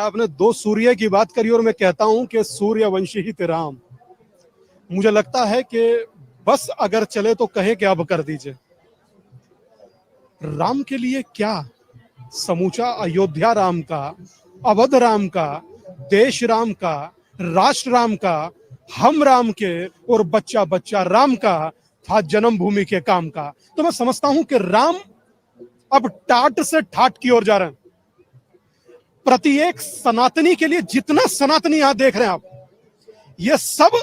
आपने दो सूर्य की बात करी और मैं कहता हूं कि सूर्यवंशी ही थे राम। मुझे लगता है कि बस अगर चले तो कहे कि अब कर दीजिए। राम के लिए क्या, समूचा अयोध्या राम का, अवध राम का, देश राम का, राष्ट्र राम का, हम राम के और बच्चा बच्चा राम का था जन्मभूमि के काम का। तो मैं समझता हूं कि राम अब टाट से ठाट की ओर जा रहे हैं। प्रत्येक सनातनी के लिए, जितना सनातनी यहां देख रहे हैं आप, ये सब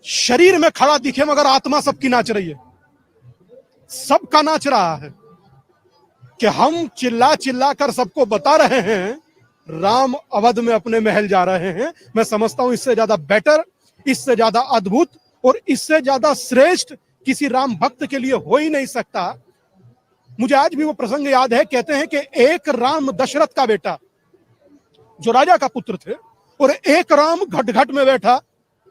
शरीर में खड़ा दिखे मगर आत्मा सबकी नाच रही है। सबका नाच रहा है कि हम चिल्ला चिल्ला कर सबको बता रहे हैं राम अवध में अपने महल जा रहे हैं। मैं समझता हूं इससे ज्यादा बेटर, इससे ज्यादा अद्भुत और इससे ज्यादा श्रेष्ठ किसी राम भक्त के लिए हो ही नहीं सकता। मुझे आज भी वो प्रसंग याद है। कहते हैं कि एक राम दशरथ का बेटा जो राजा का पुत्र थे, और एक राम घट घट में बैठा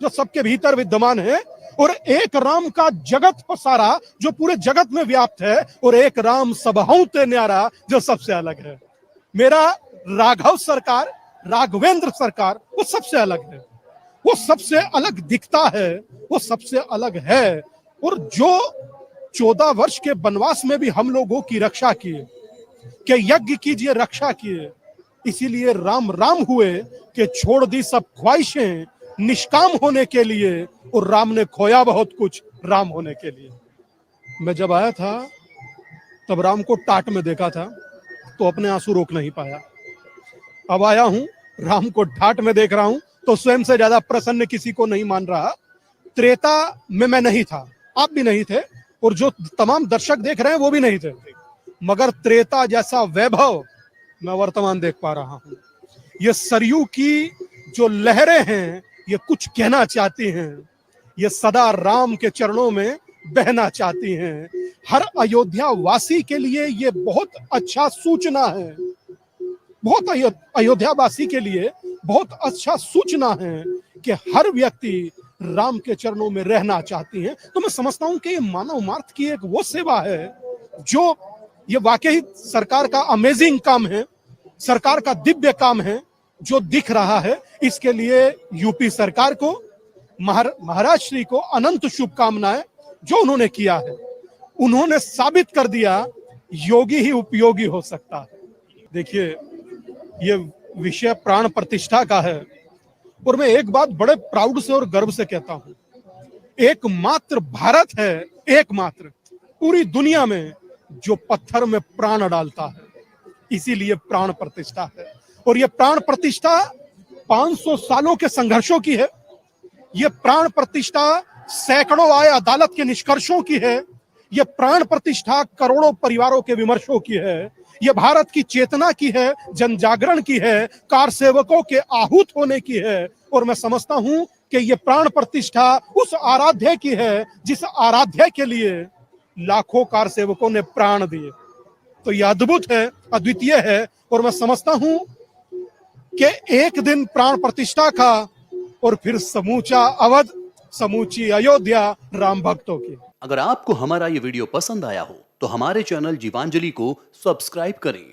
जो सबके भीतर विद्यमान है, और एक राम का जगत सारा जो पूरे जगत में व्याप्त है, और एक राम सबहु ते न्यारा जो सबसे अलग है। मेरा राघव सरकार, राघवेंद्र सरकार, वो सबसे अलग है, वो सबसे अलग दिखता है, वो सबसे अलग है। और जो 14 वर्ष के वनवास में भी हम लोगों की रक्षा किए, कि यज्ञ कीजिए रक्षा किए, इसीलिए राम राम हुए कि छोड़ दी सब ख्वाहिशें निष्काम होने के लिए, और राम ने खोया बहुत कुछ राम होने के लिए। मैं जब आया था तब राम को टाट में देखा था तो अपने आंसू रोक नहीं पाया। अब आया हूं, राम को ठाट में देख रहा हूं तो स्वयं से ज्यादा प्रसन्न किसी को नहीं मान रहा। त्रेता में मैं नहीं था, आप भी नहीं थे, और जो तमाम दर्शक देख रहे हैं वो भी नहीं थे, मगर त्रेता जैसा वैभव मैं वर्तमान देख पा रहा हूं। ये सरयू की जो लहरें हैं ये कुछ कहना चाहती हैं, ये सदा राम के चरणों में बहना चाहती हैं। हर अयोध्या वासी के लिए ये बहुत अच्छा सूचना है, बहुत अयोध्या वासी के लिए बहुत अच्छा सूचना है कि हर व्यक्ति राम के चरणों में रहना चाहती है। तो मैं समझता हूं कि ये मानव मार्ग की एक वो सेवा है जो ये वाकई सरकार का अमेजिंग काम है, सरकार का दिव्य काम है जो दिख रहा है। इसके लिए यूपी सरकार को, महाराज श्री को अनंत शुभकामनाएं। जो उन्होंने किया है, उन्होंने साबित कर दिया योगी ही उपयोगी हो सकता है। देखिए, ये विषय प्राण प्रतिष्ठा का है, और मैं एक बात बड़े प्राउड से और गर्व से कहता हूं, एकमात्र भारत है, एकमात्र पूरी दुनिया में जो पत्थर में प्राण डालता है, इसीलिए प्राण प्रतिष्ठा है। और ये प्राण प्रतिष्ठा 500 सालों के संघर्षों की है, ये प्राण प्रतिष्ठा सैकड़ों आय अदालत के निष्कर्षों की है, ये प्राण प्रतिष्ठा करोड़ों परिवारों के विमर्शों की है, ये भारत की चेतना की है, जन जागरण की है, कार सेवकों के आहूत होने की है। और मैं समझता हूं कि ये प्राण प्रतिष्ठा उस आराध्य की है जिस आराध्य के लिए लाखों कार सेवकों ने प्राण दिए। तो यह अद्भुत है, अद्वितीय है, और मैं समझता हूं कि एक दिन प्राण प्रतिष्ठा का और फिर समूचा अवध, समूची अयोध्या राम भक्तों की। अगर आपको हमारा ये वीडियो पसंद आया हो तो हमारे चैनल जीवांजलि को सब्सक्राइब करें